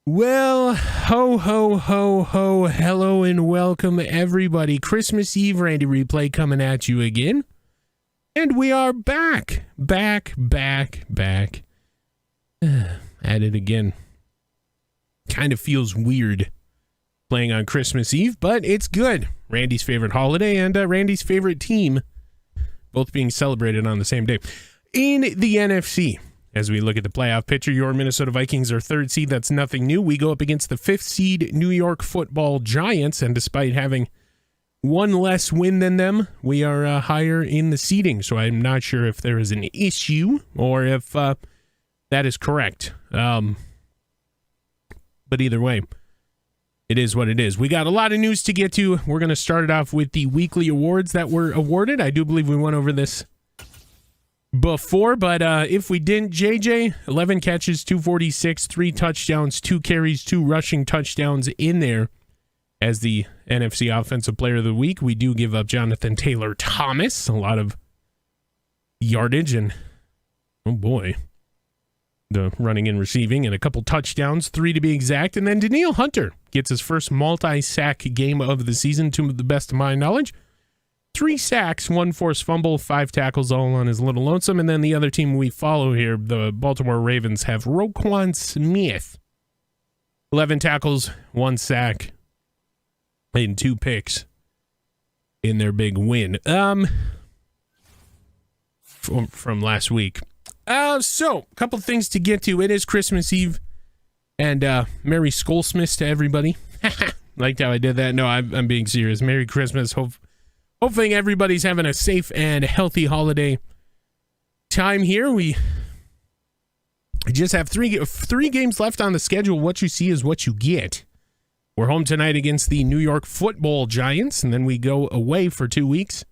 Well, ho, ho, ho, ho, hello and welcome everybody. Christmas Eve Randy Replay coming at you again. And we are back at it again. Kind of feels weird playing on Christmas Eve, but it's good. Randy's favorite holiday and Randy's favorite team, both being celebrated on the same day. In the NFC, as we look at the playoff picture, your Minnesota Vikings are third seed. That's nothing new. We go up against the fifth seed New York Football Giants, and despite having one less win than them, we are higher in the seeding. So I'm not sure if there is an issue or if that is correct. But either way, it is what it is. We got a lot of news to get to. We're going to start it off with the weekly awards that were awarded. I do believe we went over this before, but if we didn't, JJ, 11 catches, 246, 3 touchdowns, 2 carries, 2 rushing touchdowns in there as the NFC Offensive Player of the Week. We do give up Jonathan Taylor Thomas, a lot of yardage and, oh boy, the running and receiving and a couple touchdowns, 3 to be exact. And then Danielle Hunter gets his first multi-sack game of the season, to the best of my knowledge. 3 sacks, 1 forced fumble, 5 tackles, all on his little lonesome. And then the other team we follow here, the Baltimore Ravens, have Roquan Smith. 11 tackles, 1 sack, and 2 picks in their big win from last week. So, a couple things to get to. It is Christmas Eve, and Merry Skolsmith to everybody. Liked how I did that. No, I'm being serious. Merry Christmas. Hoping everybody's having a safe and healthy holiday time here. We just have three games left on the schedule. What you see is what you get. We're home tonight against the New York Football Giants, and then we go away for 2 weeks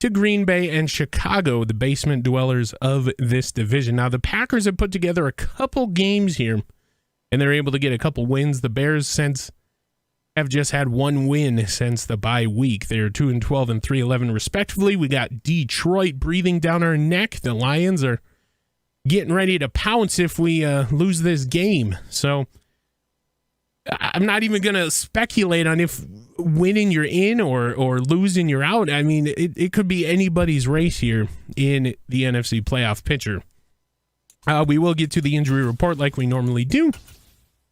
to Green Bay and Chicago, the basement dwellers of this division. Now, the Packers have put together a couple games here, and they're able to get a couple wins. The Bears have just had 1 win since the bye week. They're 2-12 and 3-11 respectively. We got Detroit breathing down our neck. The Lions are getting ready to pounce if we lose this game. So I'm not even going to speculate on if winning you're in or losing you're out. I mean, it could be anybody's race here in the NFC playoff picture. We will get to the injury report like we normally do.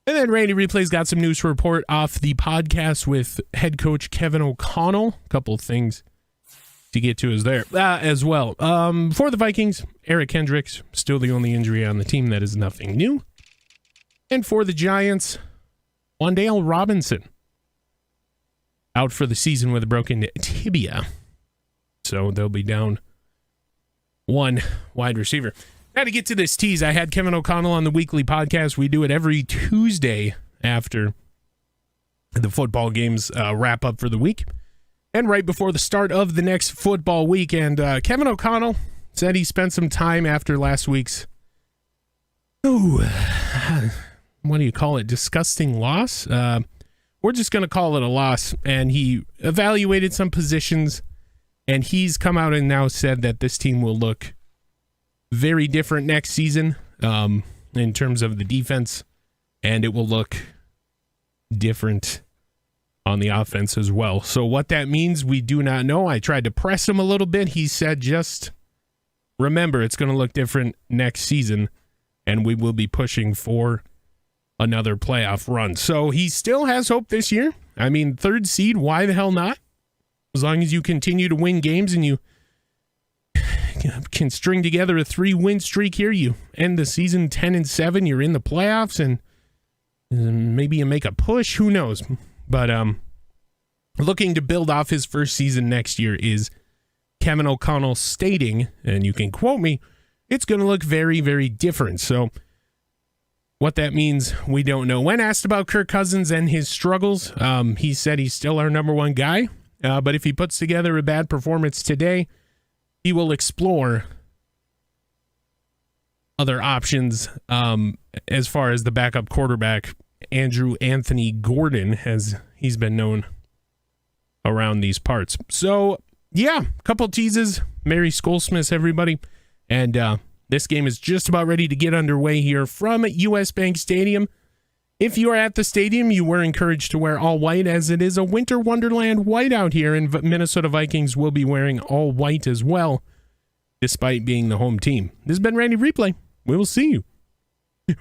And then Randy Replay's got some news to report off the podcast with head coach Kevin O'Connell. A couple of things to get to as well. For the Vikings, Eric Kendricks, still the only injury on the team. That is nothing new. And for the Giants, Wan'Dale Robinson, out for the season with a broken tibia. So they'll be down 1 wide receiver. Now to get to this tease, I had Kevin O'Connell on the weekly podcast. We do it every Tuesday after the football games wrap up for the week and right before the start of the next football week. And Kevin O'Connell said he spent some time after last week's, what do you call it, disgusting loss? We're just going to call it a loss. And he evaluated some positions, and he's come out and now said that this team will look very different next season in terms of the defense, and it will look different on the offense as well. So what that means, we do not know. I tried to press him a little bit. He said, just remember, it's going to look different next season, and we will be pushing for another playoff run. So he still has hope this year. I mean, 3rd seed, why the hell not? As long as you continue to win games and you can string together a 3-win streak here, you end the season 10-7, you're in the playoffs, and maybe you make a push, who knows? But looking to build off his first season next year is Kevin O'Connell stating, and you can quote me, it's going to look very, very different. So what that means, we don't know. When asked about Kirk Cousins and his struggles, he said he's still our number 1 guy, but if he puts together a bad performance today, he will explore other options as far as the backup quarterback, Andrew Anthony Gordon, as he's been known around these parts. So, yeah, a couple teases. Merry Skolsmith, everybody. And this game is just about ready to get underway here from US Bank Stadium If you are at the stadium, you were encouraged to wear all white, as it is a winter wonderland white out here, and Minnesota Vikings will be wearing all white as well, despite being the home team. This has been Randy Replay. We will see you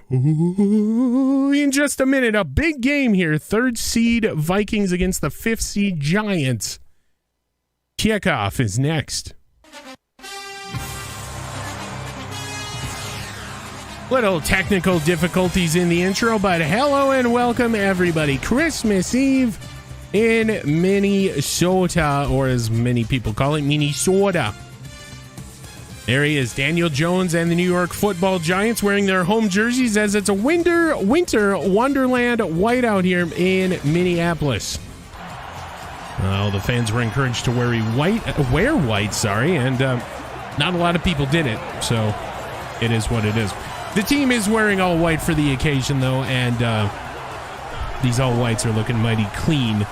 in just a minute. A big game here. 3rd seed Vikings against the 5th seed Giants. Kickoff is next. Little technical difficulties in the intro, but hello and welcome everybody. Christmas Eve in Minnesota, or as many people call it, Minnesota. There he is, Daniel Jones and the New York Football Giants wearing their home jerseys, as it's a winter wonderland whiteout here in Minneapolis. Well, the fans were encouraged to wear white, and not a lot of people did it, so it is what it is. The team is wearing all white for the occasion, though, and these all whites are looking mighty clean.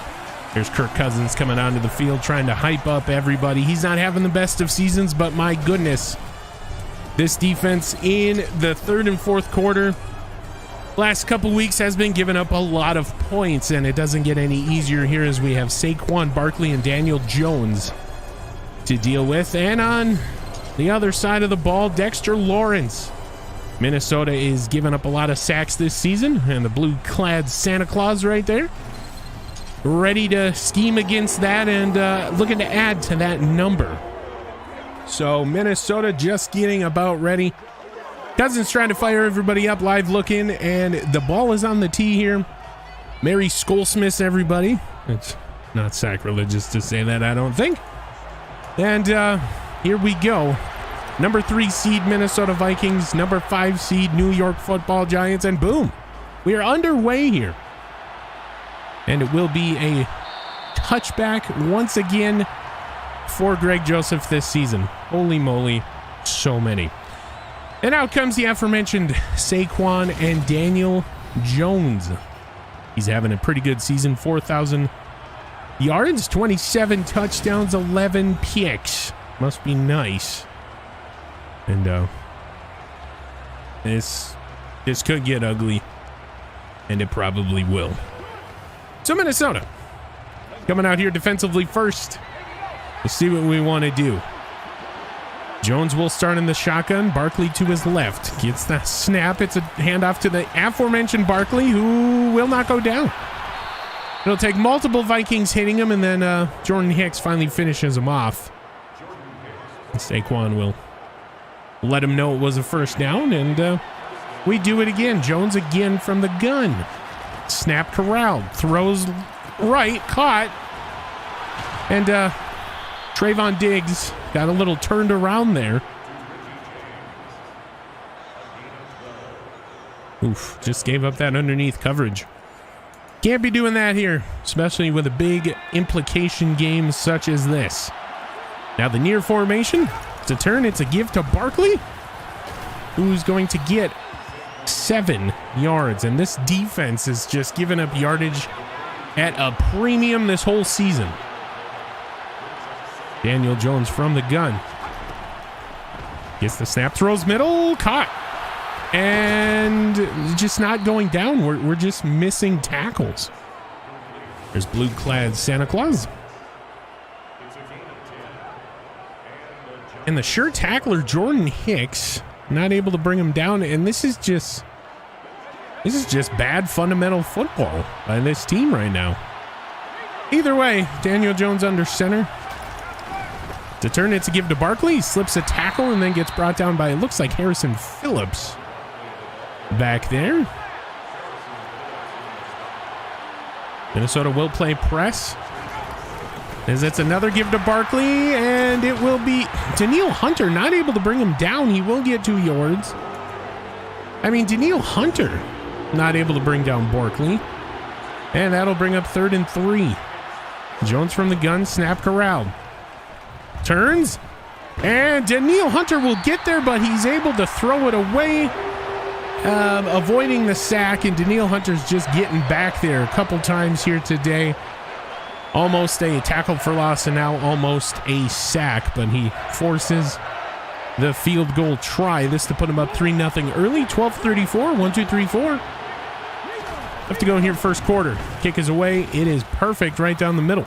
There's Kirk Cousins coming onto the field trying to hype up everybody. He's not having the best of seasons, but my goodness, this defense in the 3rd and 4th quarter last couple weeks has been giving up a lot of points, and it doesn't get any easier here as we have Saquon Barkley and Daniel Jones to deal with. And on the other side of the ball, Dexter Lawrence. Minnesota is giving up a lot of sacks this season, and the blue-clad Santa Claus right there, ready to scheme against that and looking to add to that number. So Minnesota just getting about ready. Cousins trying to fire everybody up, live looking, and the ball is on the tee here. Merry Skolsmith, everybody. It's not sacrilegious to say that, I don't think. And here we go. Number 3 seed Minnesota Vikings, number 5 seed New York Football Giants, and boom, we are underway here. And it will be a touchback once again for Greg Joseph this season. Holy moly, so many. And out comes the aforementioned Saquon and Daniel Jones. He's having a pretty good season, 4,000 yards, 27 touchdowns, 11 picks. Must be nice. And this could get ugly, and it probably will. So Minnesota coming out here defensively first. Let's see what we want to do. Jones will start in the shotgun. Barkley to his left. Gets the snap. It's a handoff to the aforementioned Barkley, who will not go down. It'll take multiple Vikings hitting him, and then Jordan Hicks finally finishes him off. And Saquon will let him know it was a first down, and we do it again. Jones again from the gun. Snap corralled. Throws right. Caught. And Trayvon Diggs got a little turned around there. Oof, just gave up that underneath coverage. Can't be doing that here, especially with a big implication game such as this. Now the near formation. It's a turn. It's a give to Barkley, who's going to get 7 yards. And this defense is just giving up yardage at a premium this whole season. Daniel Jones from the gun. Gets the snap, throws middle, caught. And just not going down. We're just missing tackles. There's blue-clad Santa Claus. And the sure tackler, Jordan Hicks, not able to bring him down. And this is just bad fundamental football by this team right now. Either way, Daniel Jones under center. To turn, it's a give to Barkley. He slips a tackle and then gets brought down by, it looks like, Harrison Phillips back there. Minnesota will play press. As it's another give to Barkley, and it will be Danielle Hunter, not able to bring him down. He will get 2 yards. I mean, Danielle Hunter not able to bring down Barkley. And that'll bring up 3rd and 3. Jones from the gun, snap corralled. Turns, and Danielle Hunter will get there, but he's able to throw it away, avoiding the sack, and Danielle Hunter's just getting back there a couple times here today. Almost a tackle for loss, and now almost a sack, but he forces the field goal try. This to put him up 3-0 early. 12:34, 1, 2, 3, 4. Have to go here first quarter. Kick is away. It is perfect right down the middle.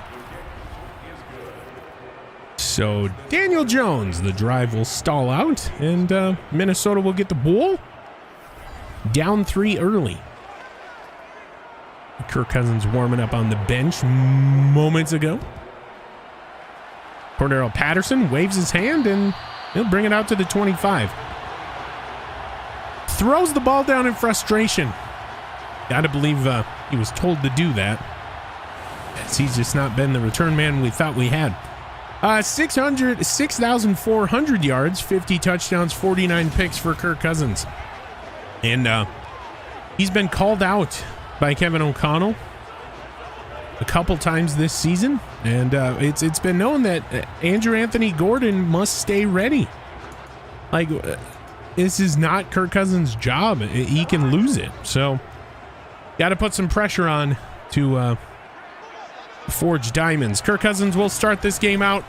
So Daniel Jones, the drive will stall out, and Minnesota will get the ball. Down 3 early. Kirk Cousins warming up on the bench moments ago. Cordero Patterson waves his hand, and he'll bring it out to the 25. Throws the ball down in frustration. Gotta believe he was told to do that, as he's just not been the return man we thought we had. 6,400 yards, 50 touchdowns, 49 picks for Kirk Cousins. And he's been called out by Kevin O'Connell a couple times this season, and it's been known that Andrew Anthony Gordon must stay ready. Like, this is not Kirk Cousins' job. He can lose it. So, got to put some pressure on to forge diamonds. Kirk Cousins will start this game out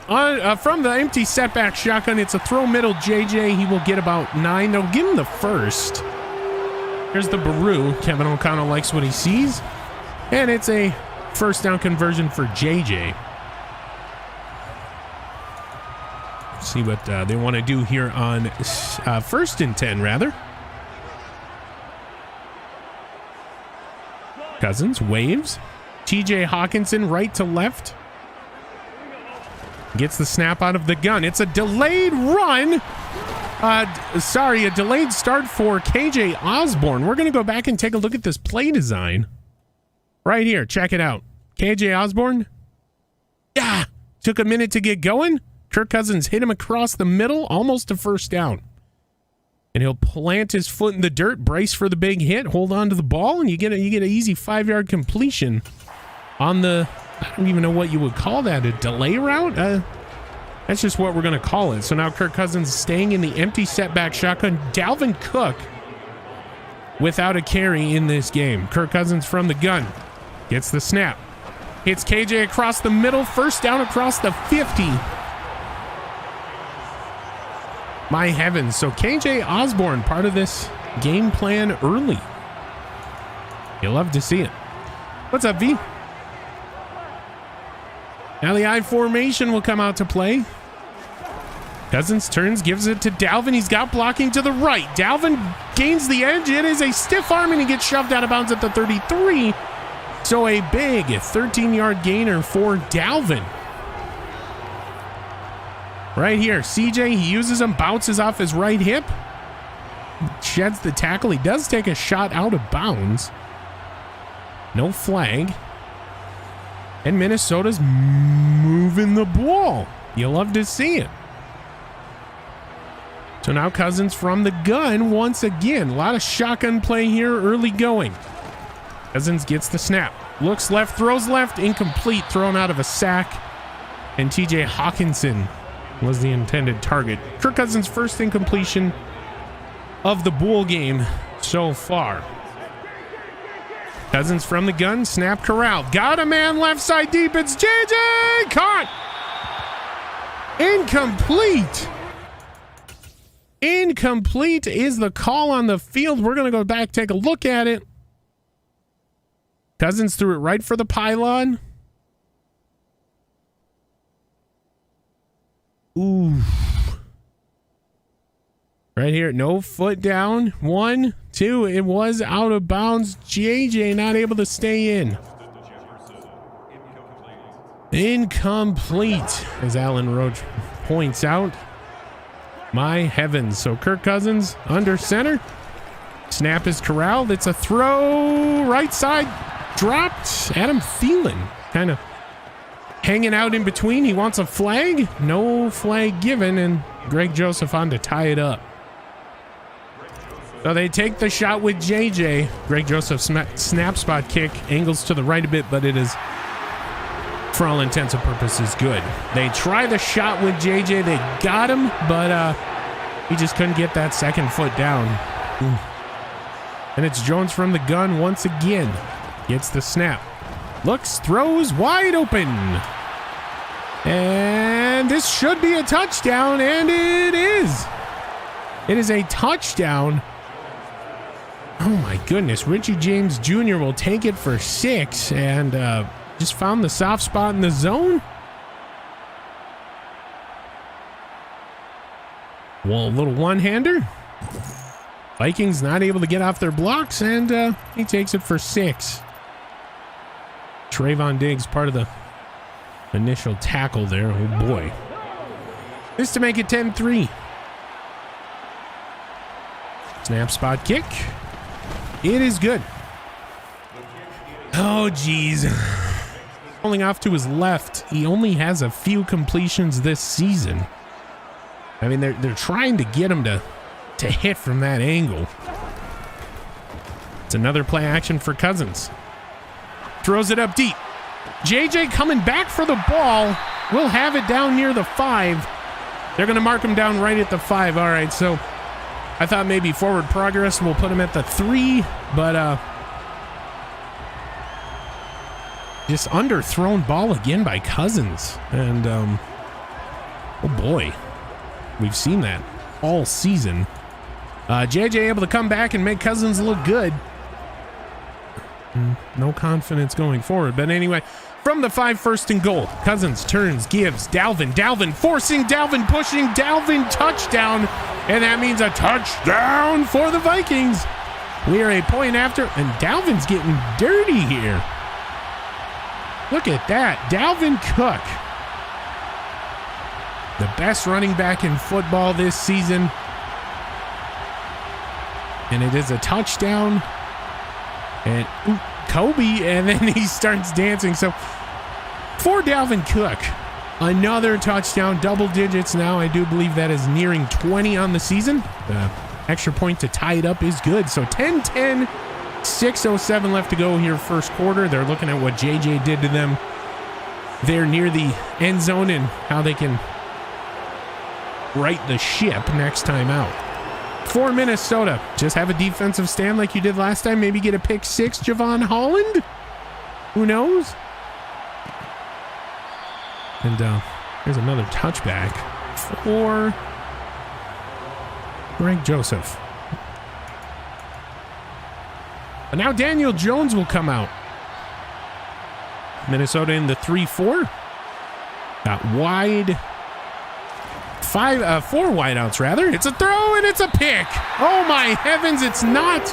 from the empty setback shotgun. It's a throw middle. JJ, he will get about 9. They'll give him the first. Here's the Baru. Kevin O'Connell likes what he sees. And it's a first down conversion for JJ. See what they want to do here on first and 10, rather. Cousins waves. TJ Hawkinson right to left. Gets the snap out of the gun. It's a delayed run. A delayed start for KJ Osborne. We're going to go back and take a look at this play design. Right here. Check it out. KJ Osborne. Yeah. Took a minute to get going. Kirk Cousins hit him across the middle, almost a first down. And he'll plant his foot in the dirt, brace for the big hit, hold on to the ball, and you get an easy 5-yard completion on the, I don't even know what you would call that, a delay route? That's just what we're going to call it. So now Kirk Cousins staying in the empty setback shotgun. Dalvin Cook without a carry in this game. Kirk Cousins from the gun. Gets the snap. Hits KJ across the middle. First down across the 50. My heavens. So KJ Osborne, part of this game plan early. You'll love to see it. What's up, V? Now the I formation will come out to play. Cousins turns, gives it to Dalvin. He's got blocking to the right. Dalvin gains the edge. It is a stiff arm, and he gets shoved out of bounds at the 33. So a big 13-yard gainer for Dalvin. Right here, CJ, he uses him, bounces off his right hip. Sheds the tackle. He does take a shot out of bounds. No flag. And Minnesota's moving the ball. You'll love to see it. So now Cousins from the gun once again. A lot of shotgun play here early going. Cousins gets the snap. Looks left, throws left, incomplete, thrown out of a sack. And TJ Hawkinson was the intended target. Kirk Cousins' first incompletion of the bowl game so far. Cousins from the gun, snap corralled. Got a man left side deep. It's JJ. Caught. Incomplete. Incomplete is the call on the field. We're going to go back, take a look at it. Cousins threw it right for the pylon. Ooh. Right here, no foot down. 1, 2, it was out of bounds. JJ not able to stay in. Incomplete, as Alan Roach points out. My heavens. So Kirk Cousins under center. Snap is corralled. It's a throw. Right side dropped. Adam Thielen kind of hanging out in between. He wants a flag. No flag given. And Greg Joseph on to tie it up. So they take the shot with JJ. Greg Joseph snap spot kick. Angles to the right a bit, but it is, for all intents and purposes, good. They try the shot with JJ. They got him, but he just couldn't get that second foot down. And it's Jones from the gun once again. Gets the snap. Looks, throws, wide open. And this should be a touchdown, and it is. It is a touchdown Oh my goodness. Richie James Jr. will take it for 6 and just found the soft spot in the zone. Well, a little one-hander. Vikings not able to get off their blocks, and he takes it for 6. Trayvon Diggs, part of the initial tackle there. Oh boy. This to make it 10-3. Snap, spot, kick. It is good. Oh, geez. Rolling off to his left. He only has a few completions this season. I mean, they're trying to get him to hit from that angle. It's another play action for Cousins. Throws it up deep. JJ coming back for the ball. We'll have it down near the 5. They're going to mark him down right at the 5. All right, so I thought maybe forward progress will put him at the 3, but just underthrown ball again by Cousins. And oh boy, we've seen that all season. JJ able to come back and make Cousins look good. No confidence going forward, but anyway, from the 5, first and goal. Cousins turns, gives Dalvin forcing Dalvin, pushing Dalvin, touchdown, and that means a touchdown for the Vikings. We are a point after, and Dalvin's getting dirty here. Look at that, Dalvin Cook, the best running back in football this season, and it is a touchdown. And Kobe, and then he starts dancing. So for Dalvin Cook, another touchdown, double digits now. I do believe that is nearing 20 on the season. Extra point to tie it up is good. So 10-10, 6:07 left to go here first quarter. They're looking at what JJ did to them there near the end zone and how they can right the ship next time out. For Minnesota, just have a defensive stand like you did last time. Maybe get a pick 6, Javon Holland. Who knows? And there's another touchback for Greg Joseph. But now Daniel Jones will come out. Minnesota in the 3-4. Got wide. 4 wideouts rather. It's a throw and it's a pick. Oh my heavens, it's not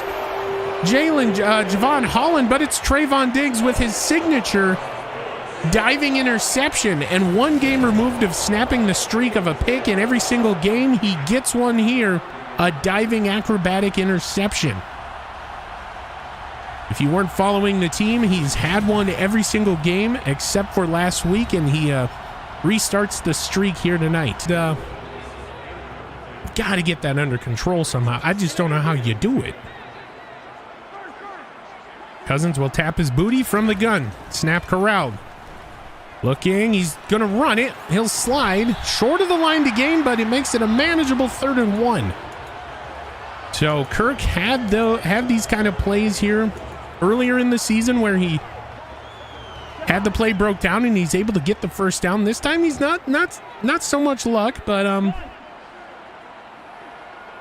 Javon Holland, but it's Trayvon Diggs with his signature diving interception, and 1 game removed of snapping the streak of a pick in every single game. He gets one here, a diving acrobatic interception. If you weren't following the team, he's had one every single game except for last week, and he restarts the streak here tonight. Got to get that under control somehow. I just don't know how you do it. Cousins will tap his booty from the gun. Snap corralled. Looking, he's going to run it. He'll slide short of the line to gain, but it makes it a manageable 3rd and 1. So Kirk had these kind of plays here earlier in the season where he had the play broke down and he's able to get the first down. This time he's not so much luck, but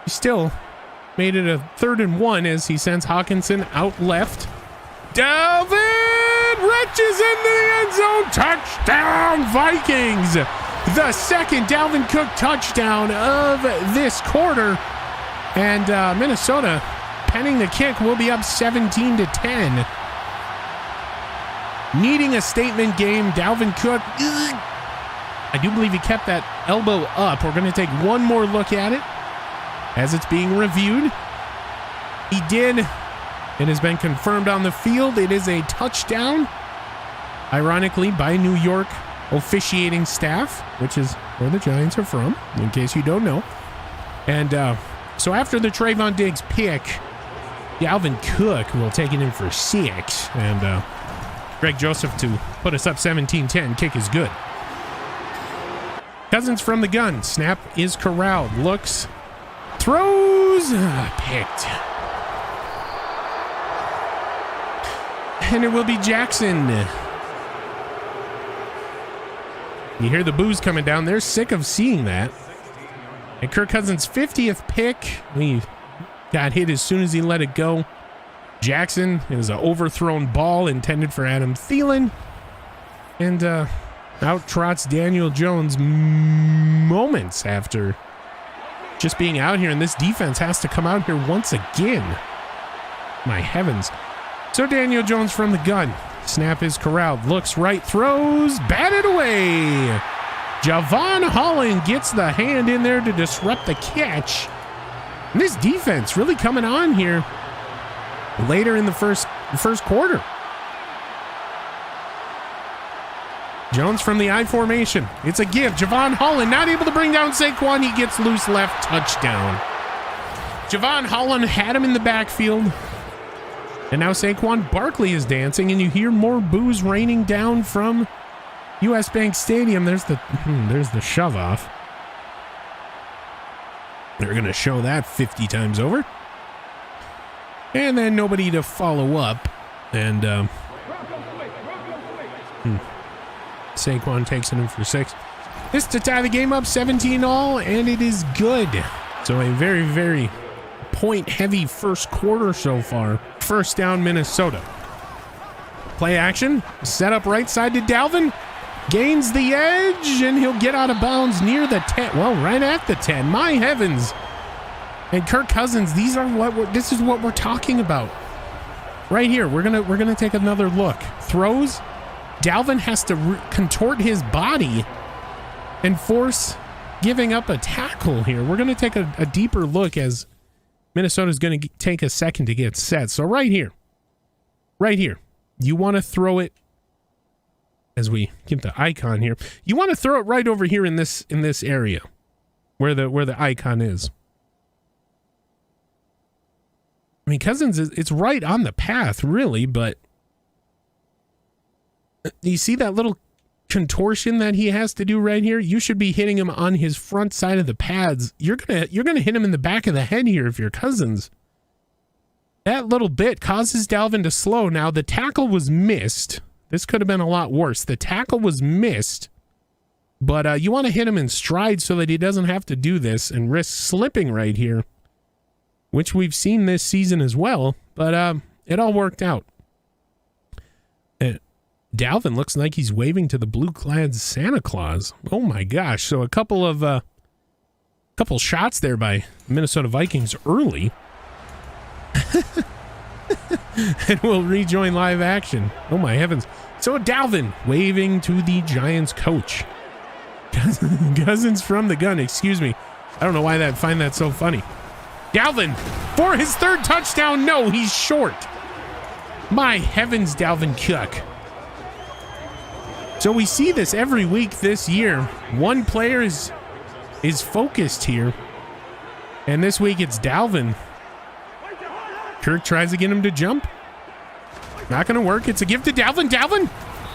he still made it a 3rd and 1 as he sends Hawkinson out left. Dalvin reaches into the end zone. Touchdown Vikings. The second Dalvin Cook touchdown of this quarter. And Minnesota penning the kick will be up 17-10. Needing a statement game. Dalvin Cook, I do believe he kept that elbow up. We're going to take one more look at it as it's being reviewed. He did. It has been confirmed on the field. It is a touchdown. Ironically, by New York officiating staff, which is where the Giants are from, in case you don't know. And so after the Trayvon Diggs pick, Dalvin Cook will take it in for 6. And Greg Joseph to put us up 17-10. Kick is good. Cousins from the gun. Snap is corralled. Looks. Throws. Picked. And it will be Jackson. You hear the boos coming down. They're sick of seeing that. And Kirk Cousins' 50th pick. He got hit as soon as he let it go. Jackson is an overthrown ball intended for Adam Thielen. And out trots Daniel Jones moments after just being out here. And this defense has to come out here once again. My heavens. So Daniel Jones from the gun. Snap is corralled. Looks right, throws, batted away. Javon Holland gets the hand in there to disrupt the catch. And this defense really coming on here later in the first quarter. Jones from the I formation. It's a give. Javon Holland not able to bring down Saquon. He gets loose left. Touchdown. Javon Holland had him in the backfield. And now Saquon Barkley is dancing, and you hear more boos raining down from US Bank Stadium. There's the shove off. They're going to show that 50 times over. And then nobody to follow up. And Saquon takes it in for 6. This to tie the game up 17-all, and it is good. So a very, very point-heavy first quarter so far. First down, Minnesota. Play action. Set up right side to Dalvin. Gains the edge, and he'll get out of bounds near the 10. Well, right at the 10. My heavens. And Kirk Cousins, this is what we're talking about. Right here, we're gonna take another look. Throws. Dalvin has to contort his body and force giving up a tackle here. We're gonna take a deeper look as Minnesota's going to take a second to get set. So right here, you want to throw it, as we get the icon here, you want to throw it right over here in this area where the icon is. I mean, Cousins it's right on the path, really, but you see that little contortion that he has to do right here? You should be hitting him on his front side of the pads. You're gonna hit him in the back of the head here if you're Cousins. That little bit causes Dalvin to slow. Now the tackle was missed. This could have been a lot worse. The tackle was missed, but you want to hit him in stride so that he doesn't have to do this and risk slipping right here, which we've seen this season as well. But it all worked out. Dalvin looks like he's waving to the blue-clad Santa Claus. Oh my gosh. So a couple shots there by Minnesota Vikings early. And we'll rejoin live action. Oh my heavens. So Dalvin waving to the Giants coach. Cousins from the gun, excuse me. I don't know why I find that so funny. Dalvin for his 3rd touchdown. No, he's short. My heavens, Dalvin Cook. So we see this every week this year. One player is focused here. And this week it's Dalvin. Kirk tries to get him to jump. Not going to work. It's a give to Dalvin. Dalvin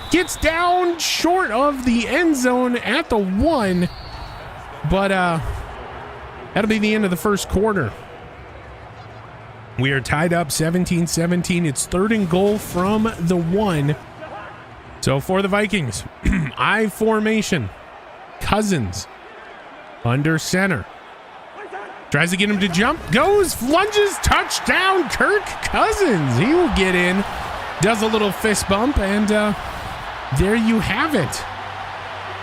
gets down short of the end zone at the 1. But that'll be the end of the first quarter. We are tied up 17-17. It's 3rd and goal from the 1. So for the Vikings, I formation. Cousins under center. Tries to get him to jump. Goes, lunges, touchdown, Kirk Cousins. He will get in. Does a little fist bump, and there you have it.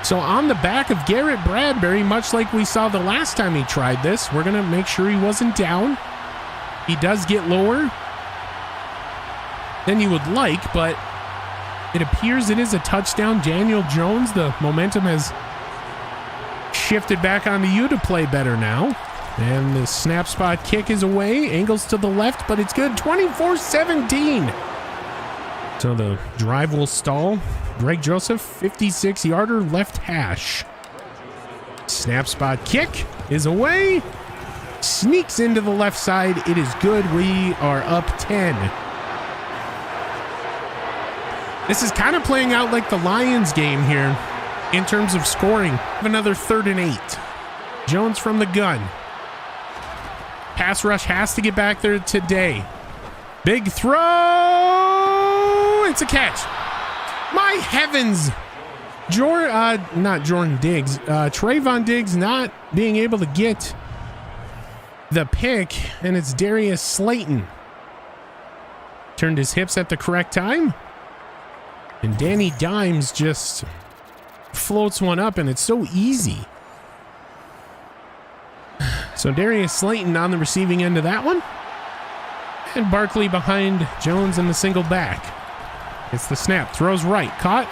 So on the back of Garrett Bradbury, much like we saw the last time he tried this, we're going to make sure he wasn't down. He does get lower than you would like, but it appears it is a touchdown. Daniel Jones, the momentum has shifted back onto you to play better now. And the snap spot kick is away. Angles to the left, but it's good. 24-17. So the drive will stall. Greg Joseph, 56-yarder left hash. Snap spot kick is away. Sneaks into the left side. It is good. We are up 10. This is kind of playing out like the Lions game here in terms of scoring. Another 3rd and 8. Jones from the gun. Pass rush has to get back there today. Big throw. It's a catch. My heavens. Not Jordan Diggs. Trayvon Diggs not being able to get the pick, and it's Darius Slayton. turned his hips at the correct time. And Danny Dimes just floats one up, and it's so easy. So Darius Slayton on the receiving end of that one. And Barkley behind Jones in the single back. It's the snap. Throws right. Caught.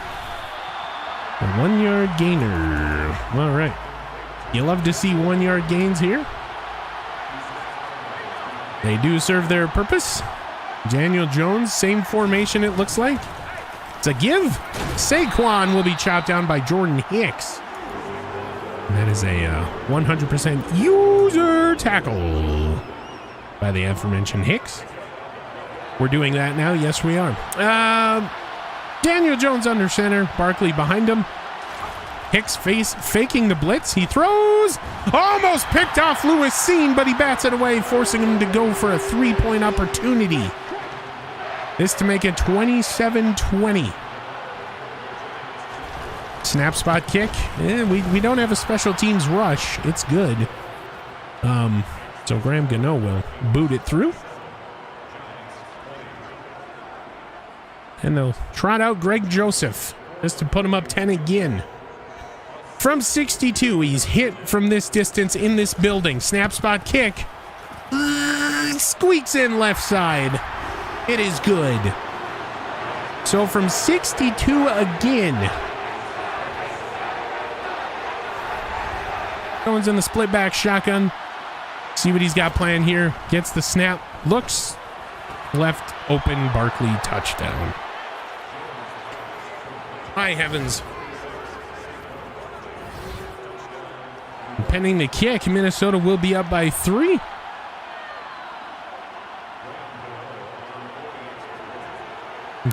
A 1-yard gainer. All right. You love to see 1-yard gains here. They do serve their purpose. Daniel Jones, same formation it looks like. It's a give. Saquon will be chopped down by Jordan Hicks. And that is a 100% user tackle by the aforementioned Hicks. We're doing that now. Yes, we are. Daniel Jones under center. Barkley behind him. Hicks faking the blitz. He throws. Almost picked off Lewis Seen, but he bats it away, forcing him to go for a 3-point opportunity. This to make it 27-20. Snap spot kick. We don't have a special teams rush. It's good. So Graham Gano will boot it through. And they'll trot out Greg Joseph just to put him up 10 again. From 62, he's hit from this distance in this building. Snap spot kick. Squeaks in left side. It is good. So from 62 again. Jones in the split back shotgun. See what he's got planned here. Gets the snap. Looks. Left open. Barkley touchdown. My heavens. Pending the kick, Minnesota will be up by 3.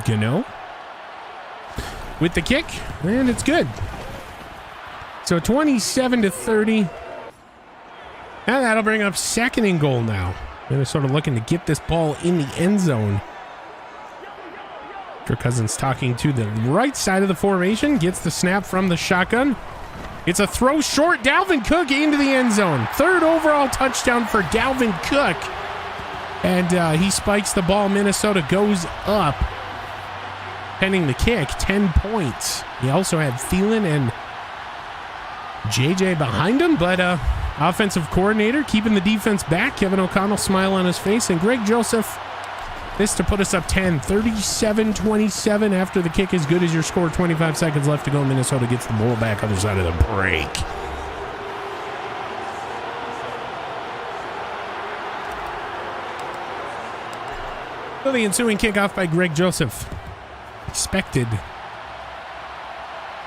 Gano with the kick, and it's good. So 27-30. And that'll bring up 2nd and goal now. Minnesota looking to get this ball in the end zone. Kirk Cousins talking to the right side of the formation. Gets the snap from the shotgun. It's a throw short. Dalvin Cook into the end zone. 3rd overall touchdown for Dalvin Cook. And he spikes the ball. Minnesota goes up. Pending the kick, 10 points. He also had Thielen and JJ behind him, but offensive coordinator keeping the defense back. Kevin O'Connell, smile on his face. And Greg Joseph, this to put us up 10, 37-27 after the kick is good as your score. 25 seconds left to go. Minnesota gets the ball back other side of the break. So the ensuing kickoff by Greg Joseph. Expected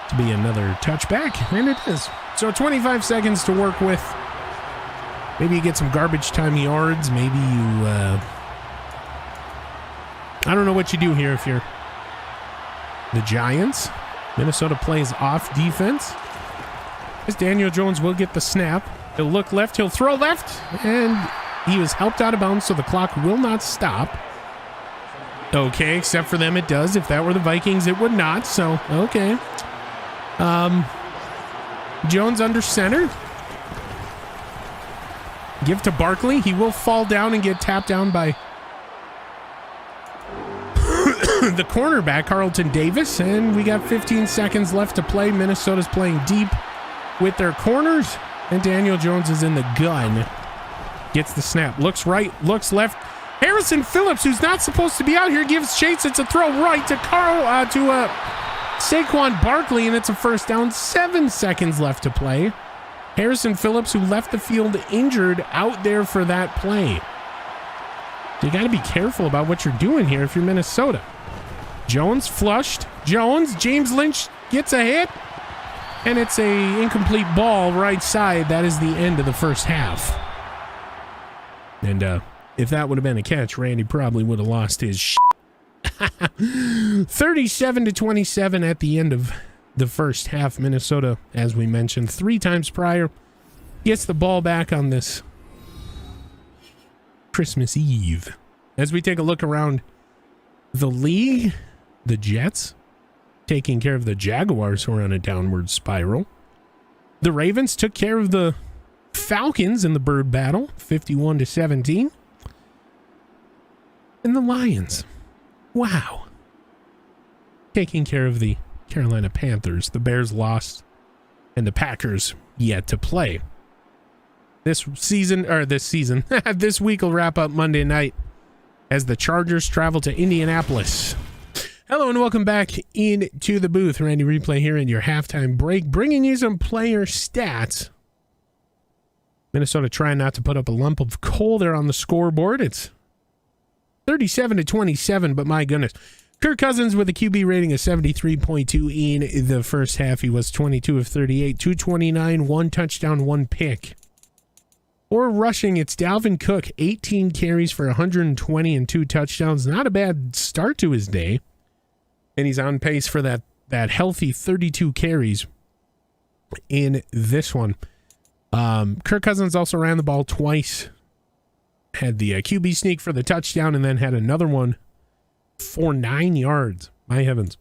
to be another touchback, and it is. So 25 seconds to work with. Maybe you get some garbage time yards. Maybe you... I don't know what you do here if you're the Giants. Minnesota plays off defense. As Daniel Jones will get the snap. He'll look left, he'll throw left, and he was helped out of bounds, so the clock will not stop. Okay, except for them it does. If that were the Vikings, it would not, so okay. Jones under center. Give to Barkley. He will fall down and get tapped down by the cornerback, Carlton Davis. And we got 15 seconds left to play. Minnesota's playing deep with their corners. And Daniel Jones is in the gun. Gets the snap. Looks right, looks left. Harrison Phillips, who's not supposed to be out here, gives chase. It's a throw right to Saquon Barkley, and it's a first down. 7 seconds left to play. Harrison Phillips, who left the field injured, out there for that play. You got to be careful about what you're doing here if you're Minnesota. Jones flushed. Jones, James Lynch gets a hit, and it's a incomplete ball right side. That is the end of the first half. And if that would have been a catch, Randy probably would have lost his shit. 37-27 at the end of the first half. Minnesota, as we mentioned 3 times prior, gets the ball back on this Christmas Eve. As we take a look around the league, the Jets taking care of the Jaguars, who are on a downward spiral. The Ravens took care of the Falcons in the bird battle, 51-17. And the Lions Wow. Taking care of the Carolina Panthers. The Bears lost, and the Packers yet to play. This week will wrap up Monday night as the Chargers travel to Indianapolis. Hello and welcome back into the booth. Randy Replay here in your halftime break, bringing you some player stats. Minnesota trying not to put up a lump of coal there on the scoreboard. It's 37-27, but my goodness. Kirk Cousins with a QB rating of 73.2 in the first half. He was 22 of 38, 229, 1 touchdown, 1 pick. For rushing, it's Dalvin Cook, 18 carries for 120 and 2 touchdowns. Not a bad start to his day. And he's on pace for that healthy 32 carries in this one. Kirk Cousins also ran the ball twice. Had the QB sneak for the touchdown and then had another one for 9 yards. My heavens.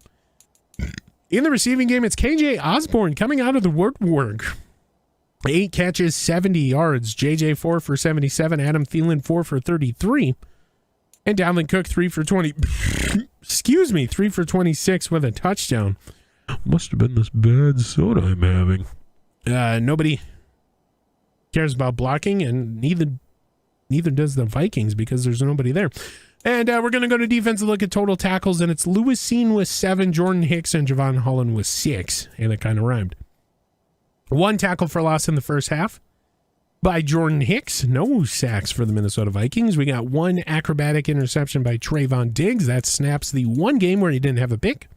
In the receiving game, it's KJ Osborne coming out of the woodwork. 8 catches, 70 yards. JJ 4 for 77. Adam Thielen 4 for 33. And Dalvin Cook 3 for 20. Excuse me, 3 for 26 with a touchdown. Must have been this bad soda I'm having. Nobody cares about blocking, and neither does the Vikings because there's nobody there. And we're going to go to defense and look at total tackles, and it's Lewis Seen with 7, Jordan Hicks and Javon Holland with 6, and it kind of rhymed. 1 tackle for loss in the first half by Jordan Hicks. No sacks for the Minnesota Vikings. We got 1 acrobatic interception by Trayvon Diggs. That snaps the one game where he didn't have a pick.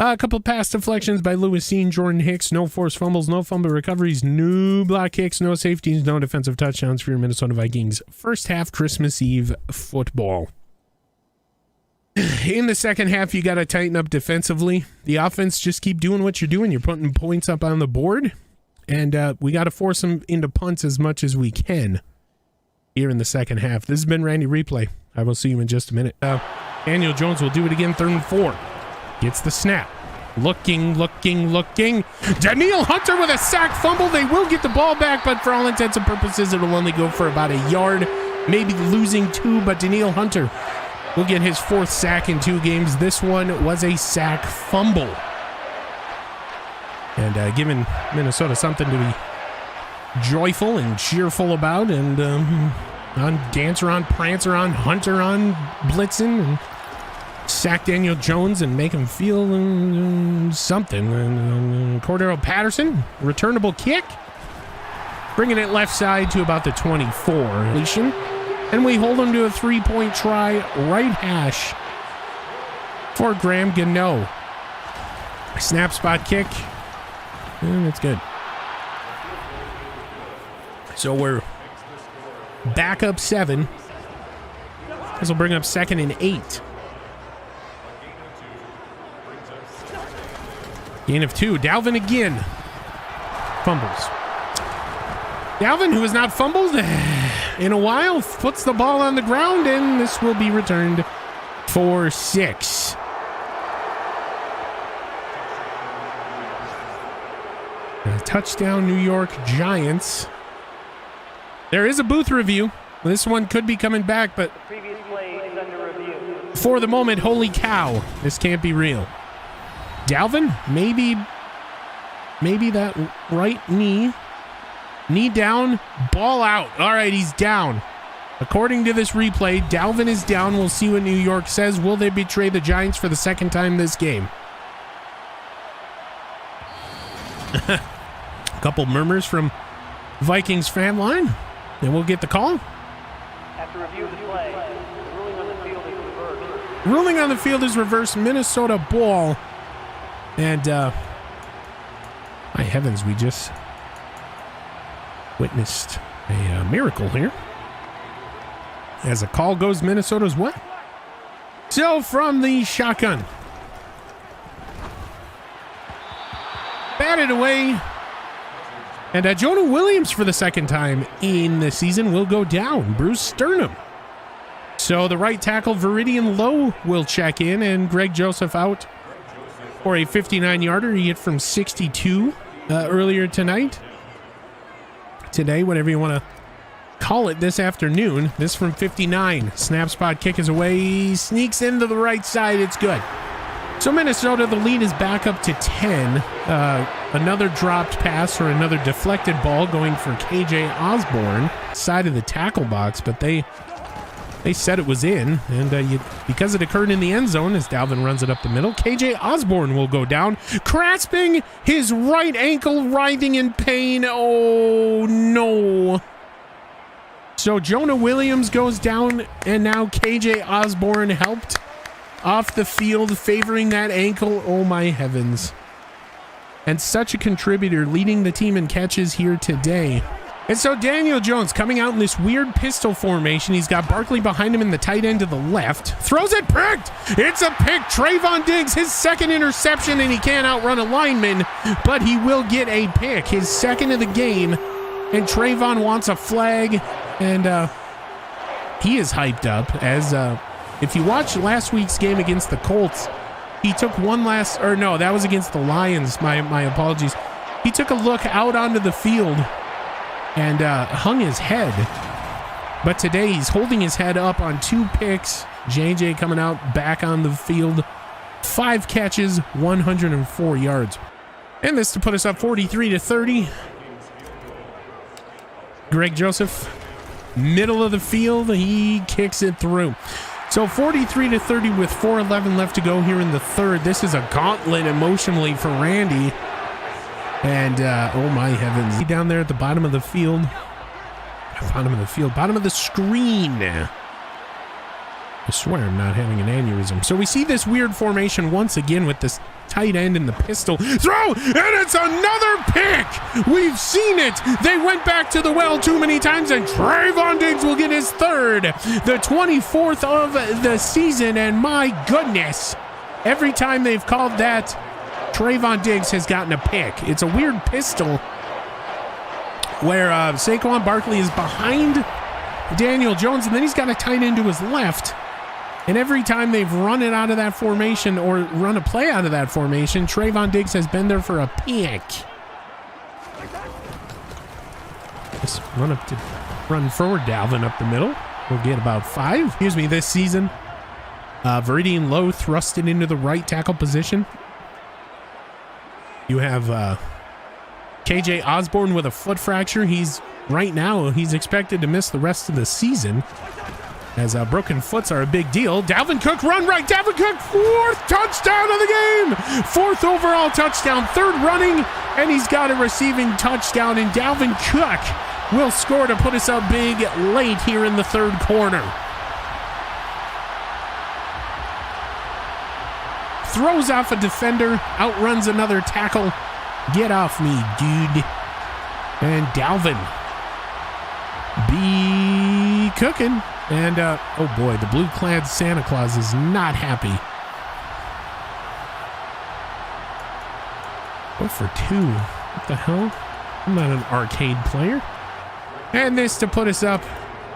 A couple pass deflections by Lewis Seen, Jordan Hicks. No forced fumbles, no fumble recoveries, no block kicks, no safeties, no defensive touchdowns for your Minnesota Vikings. First half Christmas Eve football. In the second half, you got to tighten up defensively. The offense, just keep doing what you're doing. You're putting points up on the board. And we got to force them into punts as much as we can here in the second half. This has been Randy Replay. I will see you in just a minute. Daniel Jones will do it again, 3rd and 4. Gets the snap. Looking. Daniil Hunter with a sack fumble. They will get the ball back, but for all intents and purposes, it'll only go for about a yard. Maybe losing 2, but Daniil Hunter will get his 4th sack in 2 games. This one was a sack fumble. And giving Minnesota something to be joyful and cheerful about. And on Dancer, on Prancer, on Hunter, on Blitzen, and sack Daniel Jones and make him feel something. Cordero Patterson, returnable kick. Bringing it left side to about the 24. And we hold him to a 3-point try, right hash for Graham Gano. Snap spot kick. And it's good. So we're back up 7. This will bring up 2nd and 8. Gain of 2. Dalvin again. Fumbles. Dalvin, who has not fumbled in a while, puts the ball on the ground, and this will be returned for 6. Touchdown, New York Giants. There is a booth review. This one could be coming back, but for the moment, holy cow, this can't be real. Dalvin, maybe that right knee down, ball out. All right, he's down. According to this replay, Dalvin is down. We'll see what New York says. Will they betray the Giants for the 2nd time this game? A couple murmurs from Vikings fan line, and we'll get the call. After review of the play, the ruling on the field is reversed. Ruling on the field is reversed. Minnesota ball. And, my heavens, we just witnessed a miracle here. As a call goes Minnesota's way. So from the shotgun. Batted away. And Jonah Williams for the 2nd time in the season will go down. Bruce Sternum. So the right tackle Viridian Lowe will check in, and Greg Joseph out for a 59-yarder. He hit from 62 earlier tonight. Today, whatever you want to call it this afternoon. This from 59. Snap spot kick is away. Sneaks into the right side. It's good. So Minnesota, the lead is back up to 10. Another dropped pass or another deflected ball going for KJ Osborne, side of the tackle box, but they said it was in, and because it occurred in the end zone as Dalvin runs it up the middle, KJ Osborne will go down, grasping his right ankle, writhing in pain. Oh, no. So Jonah Williams goes down, and now KJ Osborne helped off the field, favoring that ankle. Oh, my heavens. And such a contributor, leading the team in catches here today. And so Daniel Jones coming out in this weird pistol formation. He's got Barkley behind him in the tight end to the left. Throws it, picked! It's a pick. Trayvon Diggs, his second interception, and he can't outrun a lineman, but he will get a pick, his second of the game. And Trayvon wants a flag, and he is hyped up as if you watch last week's game against the Colts, he took that was against the Lions. My apologies. He took a look out onto the field and hung his head. But today he's holding his head up on 2 picks. JJ coming out back on the field. 5 catches, 104 yards. And this to put us up 43-30. Greg Joseph, middle of the field. He kicks it through. So 43-30 with 4:11 left to go here in the third. This is a gauntlet emotionally for Randy. And, oh my heavens. Down there at the bottom of the field. Bottom of the screen. I swear I'm not having an aneurysm. So we see this weird formation once again with this tight end and the pistol. Throw! And it's another pick! We've seen it! They went back to the well too many times, and Trayvon Diggs will get his third. The 24th of the season, and my goodness, every time they've called that, Trayvon Diggs has gotten a pick. It's a weird pistol where Saquon Barkley is behind Daniel Jones, and then he's got a tight end to his left. And every time they've run it out of that formation or run a play out of that formation, Trayvon Diggs has been there for a pick. Just run forward, Dalvin up the middle. We'll get about 5. This season. Viridian Lowe thrusted into the right tackle position. You have KJ Osborne with a foot fracture. He's expected to miss the rest of the season, as broken foots are a big deal. Dalvin Cook, run right. Dalvin Cook, 4th touchdown of the game. 4th overall touchdown, 3rd running, and he's got a receiving touchdown. And Dalvin Cook will score to put us up big late here in the 3rd quarter. Throws off a defender, outruns another tackle. Get off me, dude. And Dalvin be cooking. And, oh boy, the blue-clad Santa Claus is not happy. Go for 2. What the hell? I'm not an arcade player. And this to put us up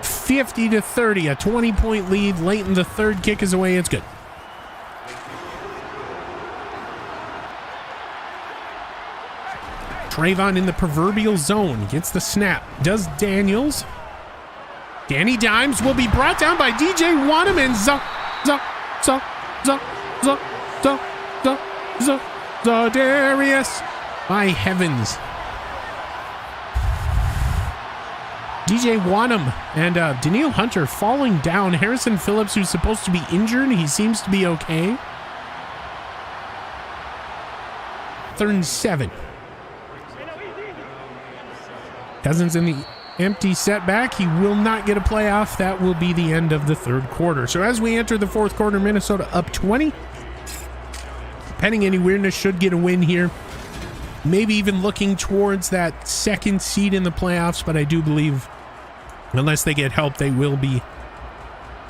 50-30, a 20-point lead late in the 3rd. Kick is away. It's good. Trayvon in the proverbial zone. Gets the snap. Does Daniels. Danny Dimes will be brought down by DJ Wanham, and Darius. My heavens. DJ Wanham and Daniil Hunter falling down. Harrison Phillips, who's supposed to be injured, he seems to be okay. 3rd and 7. Cousins in the empty setback. He will not get a playoff. That will be the end of the 3rd quarter. So as we enter the 4th quarter, Minnesota up 20. Pending any weirdness, should get a win here. Maybe even looking towards that 2nd seed in the playoffs, but I do believe unless they get help, they will be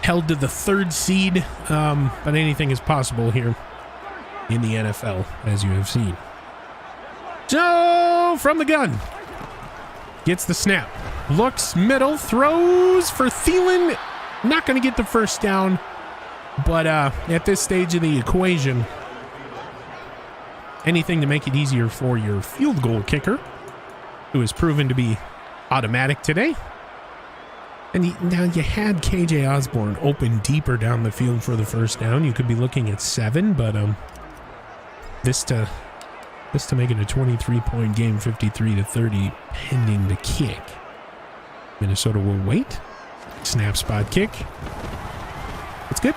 held to the 3rd seed. But anything is possible here in the NFL, as you have seen. So from the gun. Gets the snap. Looks middle. Throws for Thielen. Not going to get the 1st down. But at this stage of the equation, anything to make it easier for your field goal kicker, who has proven to be automatic today. And now you had KJ Osborne open deeper down the field for the first down. You could be looking at 7, but this to make it a 23-point game, 53-30, pending the kick. Minnesota will wait. Snap, spot, kick. It's good.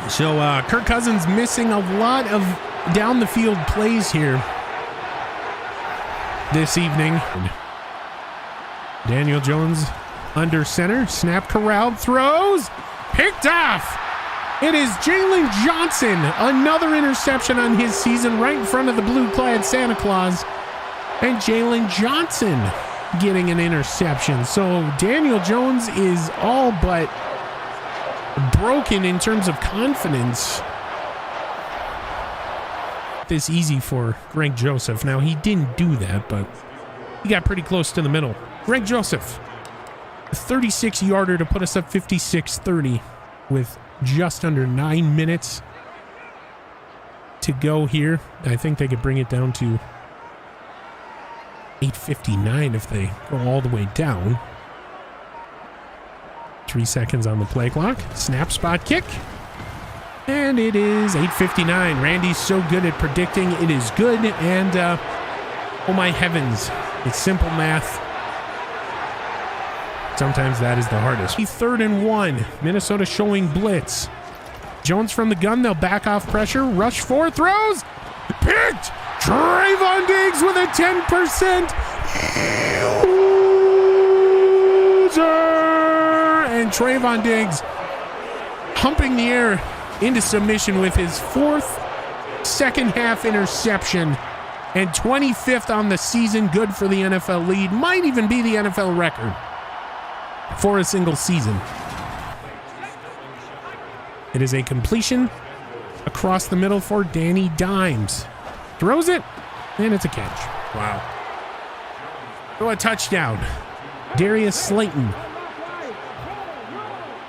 So Kirk Cousins missing a lot of down the field plays here this evening. Daniel Jones under center, snap corralled, throws, picked off. It is Jalen Johnson, another interception on his season right in front of the blue-clad Santa Claus. And Jalen Johnson getting an interception. So Daniel Jones is all but broken in terms of confidence. This easy for Greg Joseph. Now, he didn't do that, but he got pretty close to the middle. Greg Joseph, a 36-yarder to put us up 56-30 with just under 9 minutes to go here. I think they could bring it down to 8:59 if they go all the way down. 3 seconds on the play clock. Snap, spot, kick. And it is 8:59. Randy's so good at predicting. It is good. And, oh my heavens, it's simple math. Sometimes that is the hardest. 3rd and 1. Minnesota showing blitz. Jones from the gun. They'll back off pressure. Rush 4. Throws. Picked. Trayvon Diggs with a 10% loser. And Trayvon Diggs humping the air into submission with his 4th second-half interception and 25th on the season. Good for the NFL lead. Might even be the NFL record for a single season. It is a completion across the middle for Danny Dimes. Throws it, and it's a catch. Wow. So a touchdown. Darius Slayton.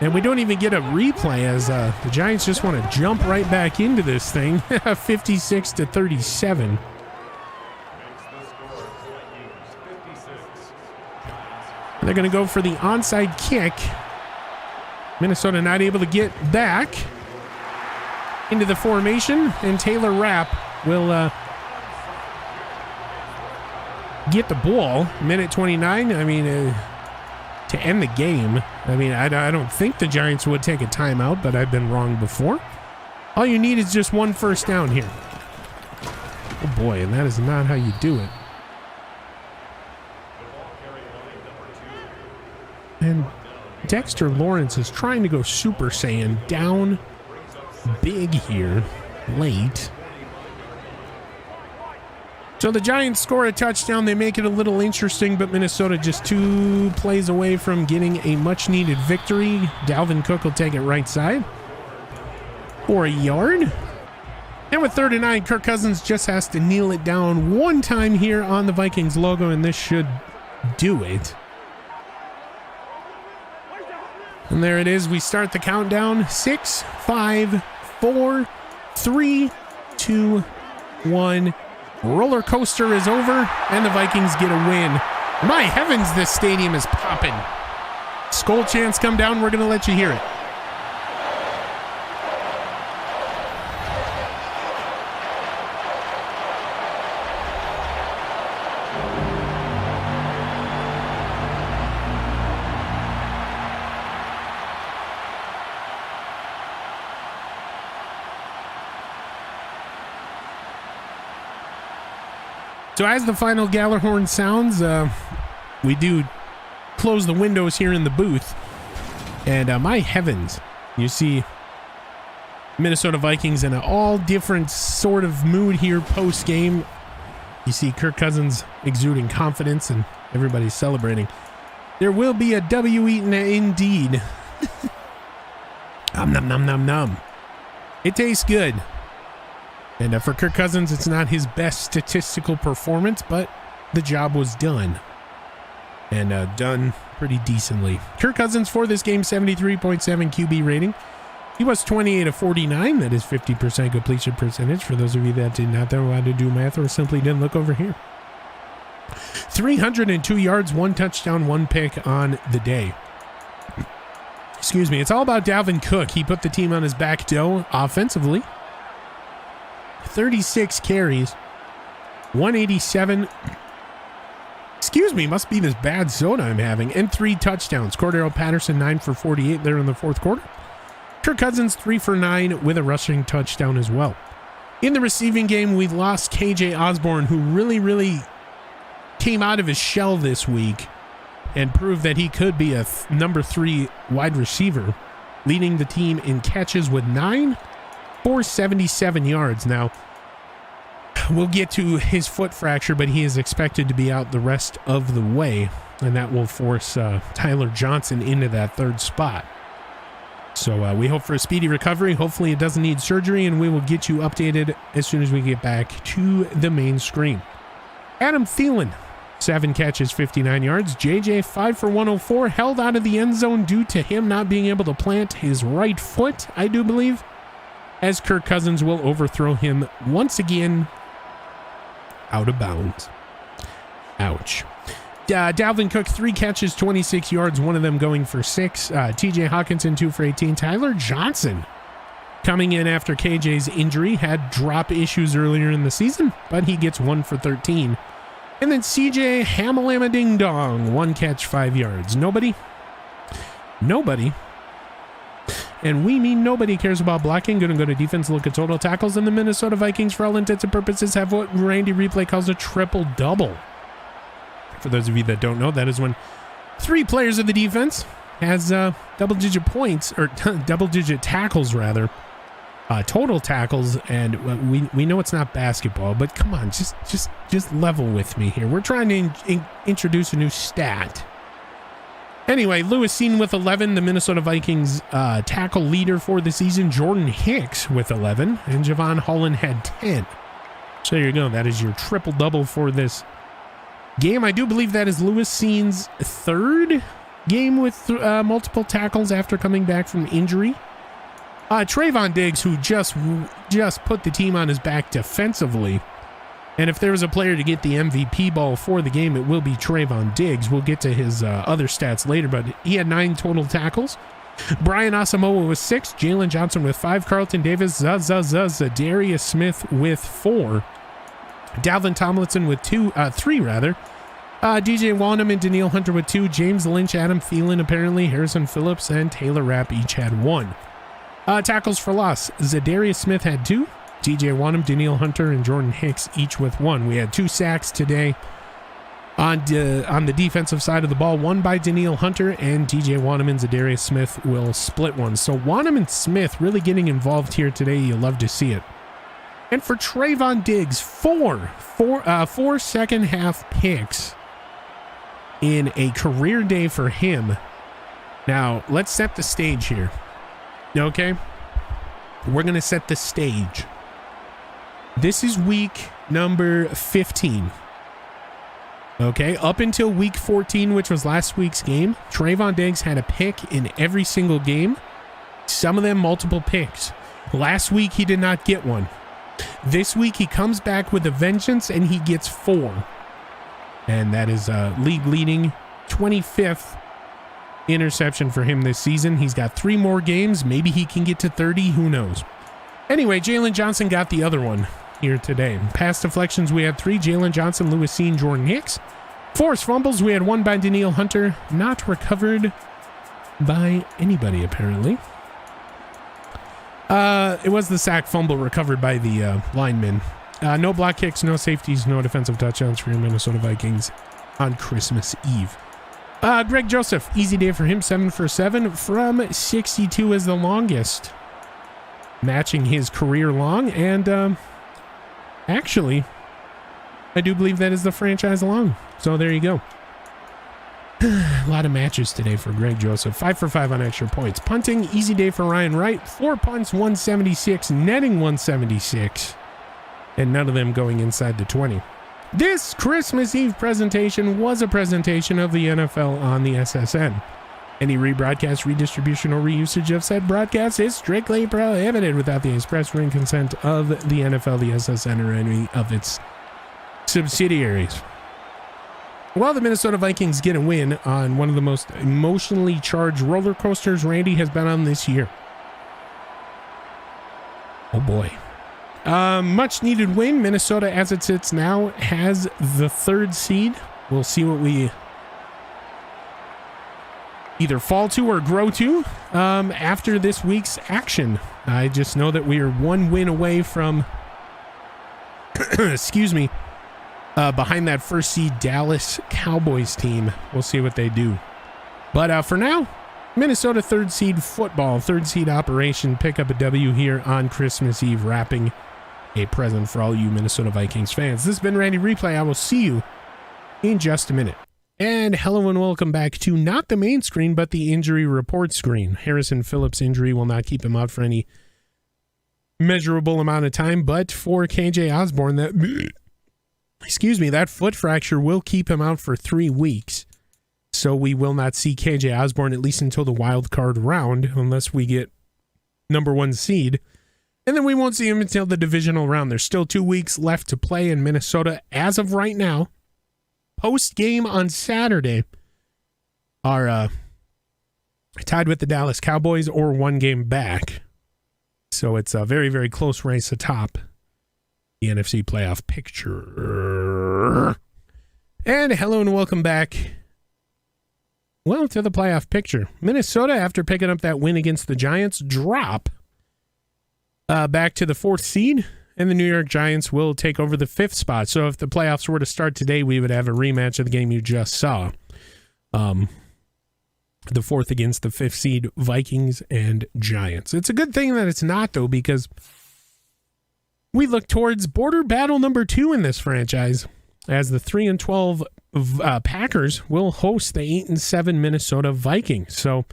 And we don't even get a replay as the Giants just want to jump right back into this thing. 56-37. They're going to go for the onside kick. Minnesota not able to get back into the formation, and Taylor Rapp will get the ball. Minute 29. I mean, to end the game. I mean, I don't think the Giants would take a timeout, but I've been wrong before. All you need is just 1 first down here. Oh boy, and that is not how you do it. And Dexter Lawrence is trying to go Super Saiyan down big here, late. So the Giants score a touchdown. They make it a little interesting, but Minnesota just 2 plays away from getting a much-needed victory. Dalvin Cook will take it right side for a yard. And with 3rd and 9, Kirk Cousins just has to kneel it down 1 time here on the Vikings logo, and this should do it. And there it is. We start the countdown. 6, 5, 4, 3, 2, 1. Roller coaster is over, and the Vikings get a win. My heavens, this stadium is popping. Skull chants come down. We're going to let you hear it. So as the final Gallarhorn sounds, we do close the windows here in the booth. And my heavens, you see Minnesota Vikings in an all different sort of mood here post-game. You see Kirk Cousins exuding confidence and everybody's celebrating. There will be a W eaten indeed. Nom nom nom nom. It tastes good. And for Kirk Cousins, it's not his best statistical performance, but the job was done. And done pretty decently. Kirk Cousins for this game, 73.7 QB rating. He was 28 of 49. That is 50% completion percentage. For those of you that did not know how to do math or simply didn't look over here. 302 yards, 1 touchdown, 1 pick on the day. Excuse me. It's all about Dalvin Cook. He put the team on his back though offensively. 36 carries, 187. Excuse me, must be this bad soda I'm having. And 3 touchdowns. Cordero Patterson 9 for 48 there in the fourth quarter. Kirk Cousins 3 for 9 with a rushing touchdown as well. In the receiving game, we lost KJ Osborne, who really came out of his shell this week and proved that he could be a number 3 wide receiver, leading the team in catches with 9 for 77 yards. Now, we'll get to his foot fracture, but he is expected to be out the rest of the way, and that will force Tyler Johnson into that 3rd spot. So we hope for a speedy recovery. Hopefully it doesn't need surgery, and we will get you updated as soon as we get back to the main screen. Adam Thielen, 7 catches, 59 yards. JJ 5 for 104, held out of the end zone due to him not being able to plant his right foot, I do believe, as Kirk Cousins will overthrow him once again out of bounds. Ouch. Dalvin Cook, 3 catches, 26 yards, 1 of them going for 6. TJ Hawkinson, 2 for 18. Tyler Johnson, coming in after KJ's injury, had drop issues earlier in the season, but he gets 1 for 13. And then CJ Hamalama Ding Dong, 1 catch, 5 yards. Nobody, and we mean nobody, cares about blocking. Going to go to defense, look at total tackles, and the Minnesota Vikings, for all intents and purposes, have what Randy Replay calls a triple-double. For those of you that don't know, that is when 3 players of the defense has double-digit points, or double-digit tackles, rather. Total tackles, and we know it's not basketball, but come on, just level with me here. We're trying to introduce a new stat. Anyway, Lewis Cine with 11, the Minnesota Vikings tackle leader for the season. Jordan Hicks with 11, and Javon Holland had 10. So there you go. That is your triple-double for this game. I do believe that is Lewis Cine's 3rd game with multiple tackles after coming back from injury. Trayvon Diggs, who just put the team on his back defensively. And if there was a player to get the MVP ball for the game, it will be Trayvon Diggs. We'll get to his other stats later, but he had 9 total tackles. Brian Asamoah with 6, Jalen Johnson with 5, Carlton Davis, Zadarius Smith with 4, Dalvin Tomlinson with 3 DJ Wanham and Danielle Hunter with 2, James Lynch, Adam Thielen apparently, Harrison Phillips, and Taylor Rapp each had 1. Tackles for loss, Zadarius Smith had 2, DJ Wanham, Danielle Hunter, and Jordan Hicks each with 1. We had 2 sacks today on the defensive side of the ball, 1 by Danielle Hunter, and DJ Wanham and Zadarius Smith will split one. So Wanham and Smith really getting involved here today. You love to see it. And for Trayvon Diggs, 4 second half picks in a career day for him. Now, let's set the stage here. Okay? We're going to set the stage. This is week number 15. Okay, up until week 14, which was last week's game, Trayvon Diggs had a pick in every single game. Some of them multiple picks. Last week, he did not get one. This week, he comes back with a vengeance, and he gets 4. And that is league leading 25th interception for him this season. He's got 3 more games. Maybe he can get to 30. Who knows? Anyway, Jalen Johnson got the other one here today. Pass deflections, we had 3. Jalen Johnson, Lewis Cine, Jordan Hicks. Forced fumbles, we had 1 by Danielle Hunter. Not recovered by anybody, apparently. It was the sack fumble recovered by the lineman. No block kicks, no safeties, no defensive touchdowns for your Minnesota Vikings on Christmas Eve. Greg Joseph, easy day for him, 7 for 7 from 62 as the longest, matching his career long. And actually, I do believe that is the franchise long. So there you go. A lot of matches today for Greg Joseph. 5 for 5 on extra points. Punting, easy day for Ryan Wright. 4 punts, 176, netting 176. And none of them going inside the 20. This Christmas Eve presentation was a presentation of the NFL on the SSN. Any rebroadcast, redistribution, or reusage of said broadcast is strictly prohibited without the express written consent of the NFL, the SSN, or any of its subsidiaries. While the Minnesota Vikings get a win on one of the most emotionally charged roller coasters Randy has been on this year. Oh boy. Much needed win. Minnesota, as it sits now, has the 3rd seed. We'll see what we either fall to or grow to after this week's action. I just know that we are 1 win away from, excuse me, behind that 1st seed Dallas Cowboys team. We'll see what they do. But for now, Minnesota 3rd seed football, 3rd seed operation. Pick up a W here on Christmas Eve, wrapping a present for all you Minnesota Vikings fans. This has been Randy Replay. I will see you in just a minute. And hello and welcome back to not the main screen, but the injury report screen. Harrison Phillips' injury will not keep him out for any measurable amount of time, but for KJ Osborne, that foot fracture will keep him out for 3 weeks. So we will not see KJ Osborne at least until the wild card round, unless we get number 1 seed. And then we won't see him until the divisional round. There's still 2 weeks left to play in Minnesota as of right now. Post game on Saturday are tied with the Dallas Cowboys or 1 game back. So it's a very, very close race atop the NFC playoff picture. And hello and welcome back. Well, to the playoff picture. Minnesota, after picking up that win against the Giants, drop back to the 4th seed. And the New York Giants will take over the 5th spot. So if the playoffs were to start today, we would have a rematch of the game you just saw. The 4th against the 5th seed Vikings and Giants. It's a good thing that it's not, though, because we look towards border battle number 2 in this franchise, as the 3-12 Packers will host the 8-7 Minnesota Vikings. So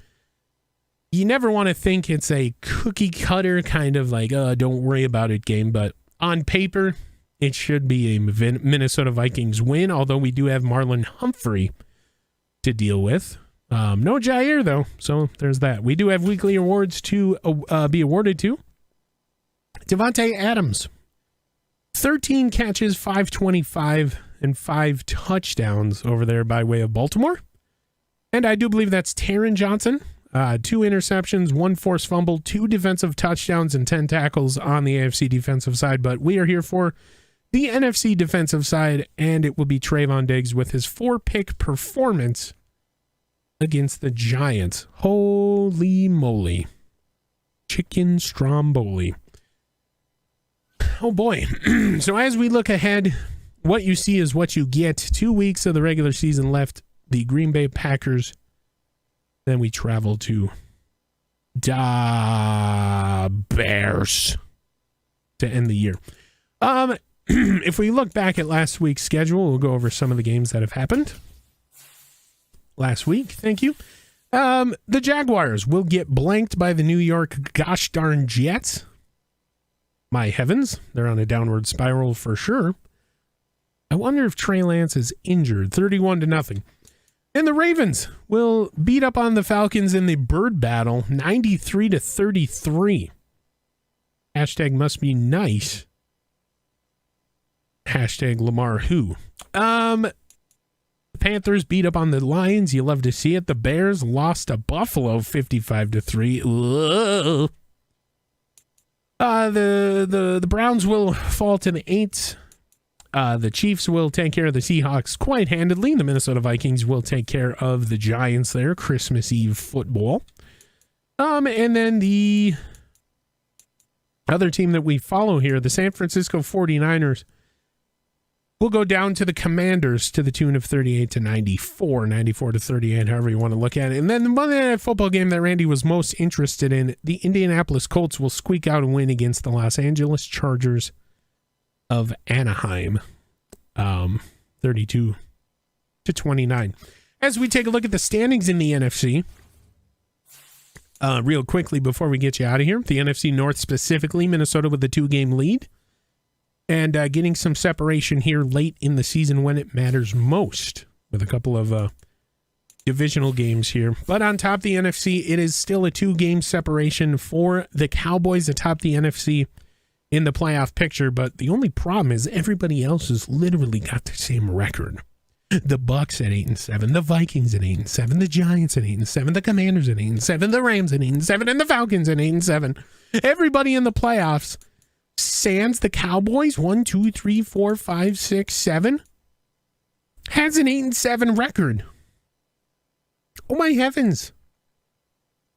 you never want to think it's a cookie cutter kind of like, don't worry about it game, but on paper, it should be a Minnesota Vikings win, although we do have Marlon Humphrey to deal with. No Jair, though, so there's that. We do have weekly awards to be awarded to. Devontae Adams, 13 catches, 525, and 5 touchdowns over there by way of Baltimore. And I do believe that's Taron Johnson. 2 interceptions, 1 forced fumble, 2 defensive touchdowns, and 10 tackles on the AFC defensive side. But we are here for the NFC defensive side, and it will be Trayvon Diggs with his 4-pick performance against the Giants. Holy moly. Chicken Stromboli. Oh boy. So as we look ahead, what you see is what you get. 2 weeks of the regular season left. The Green Bay Packers. Then we travel to the Bears to end the year. If we look back at last week's schedule, we'll go over some of the games that have happened last week. Thank you. The Jaguars will get blanked by the New York gosh darn Jets. My heavens, they're on a downward spiral for sure. I wonder if Trey Lance is injured. 31-0. And the Ravens will beat up on the Falcons in the bird battle, 93-33. Hashtag must be nice. Hashtag Lamar who. The Panthers beat up on the Lions. You love to see it. The Bears lost to Buffalo 55-3. The Browns will fall to the 8s. The Chiefs will take care of the Seahawks quite handedly. The Minnesota Vikings will take care of the Giants there. Christmas Eve football. And then the other team that we follow here, the San Francisco 49ers, will go down to the Commanders to the tune of 38-94, 94-38, however you want to look at it. And then the Monday Night Football game that Randy was most interested in, the Indianapolis Colts will squeak out a win against the Los Angeles Chargers of Anaheim, 32-29. As we take a look at the standings in the NFC, real quickly before we get you out of here, the NFC North specifically, Minnesota with the 2-game lead, and getting some separation here late in the season when it matters most, with a couple of divisional games here. But on top of the NFC, it is still a 2-game separation for the Cowboys atop the NFC in the playoff picture, but the only problem is everybody else has literally got the same record. The Bucks at 8-7, the Vikings at 8-7, the Giants at 8-7, the Commanders at 8-7, the Rams at 8-7, and the Falcons at 8-7. Everybody in the playoffs, sans the Cowboys, 1, 2, 3, 4, 5, 6, 7, has an 8-7 record. Oh my heavens!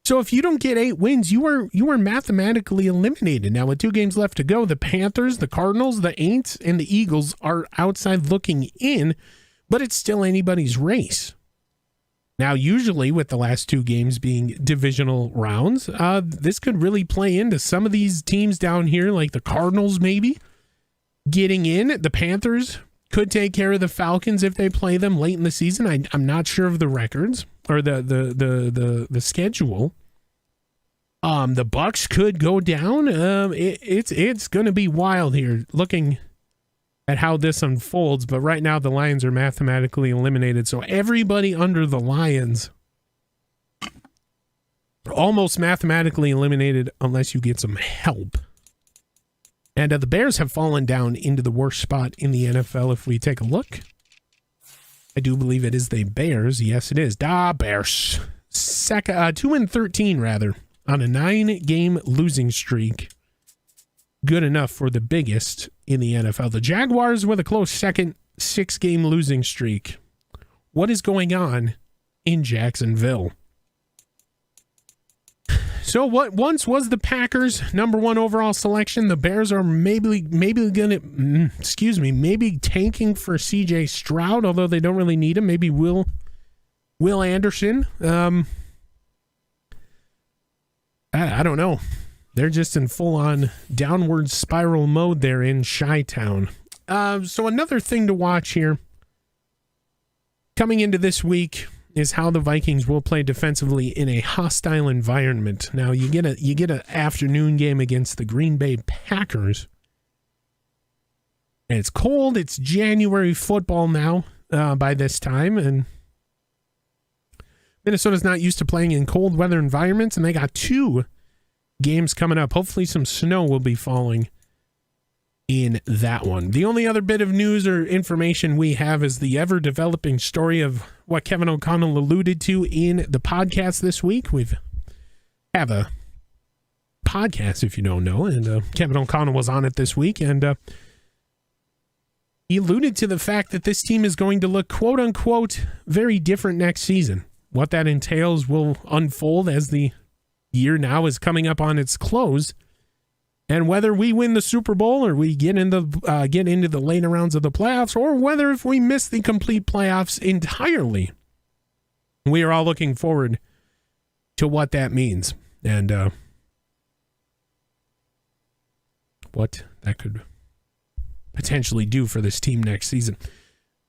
So if you don't get 8 wins, you are mathematically eliminated. Now with 2 games left to go, the Panthers, the Cardinals, the Aints, and the Eagles are outside looking in, but it's still anybody's race. Now, usually with the last 2 games being divisional rounds, this could really play into some of these teams down here, like the Cardinals maybe getting in. The Panthers could take care of the Falcons if they play them late in the season. I'm not sure of the records or the schedule. The Bucks could go down. It's going to be wild here looking at how this unfolds, but right now the Lions are mathematically eliminated, so everybody under the Lions almost mathematically eliminated unless you get some help. And the Bears have fallen down into the worst spot in the NFL. If we take a look, I do believe it is the Bears. Yes, it is. Bears. 2-13 rather, on a 9-game losing streak. Good enough for the biggest in the NFL. The Jaguars with a close second, 6-game losing streak. What is going on in Jacksonville? So what once was the Packers' #1 overall selection, the Bears are maybe tanking for CJ Stroud, although they don't really need him. Maybe Will Anderson. I don't know. They're just in full-on downward spiral mode there in Chi-Town. So another thing to watch here coming into this week is how the Vikings will play defensively in a hostile environment. Now you get an afternoon game against the Green Bay Packers. And it's cold. It's January football now by this time, and Minnesota's not used to playing in cold weather environments, and they got 2 games coming up. Hopefully some snow will be falling in that one. The only other bit of news or information we have is the ever-developing story of what Kevin O'Connell alluded to in the podcast this week. We have a podcast, if you don't know, and Kevin O'Connell was on it this week, and he alluded to the fact that this team is going to look, quote-unquote, very different next season. What that entails will unfold as the year now is coming up on its close. And whether we win the Super Bowl or we get into the later rounds of the playoffs, or whether if we miss the complete playoffs entirely, we are all looking forward to what that means and what that could potentially do for this team next season.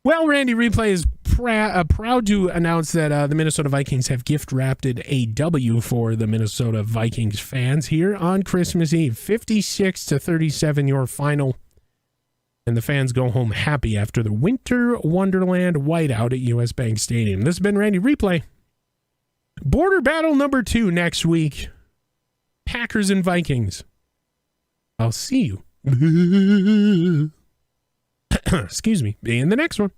Well, Randy Replay is proud to announce that the Minnesota Vikings have gift-wrapped a W for the Minnesota Vikings fans here on Christmas Eve. 56-37 your final. And the fans go home happy after the Winter Wonderland whiteout at US Bank Stadium. This has been Randy Replay. Border battle number 2 next week. Packers and Vikings. I'll see you. Excuse me, in the next one.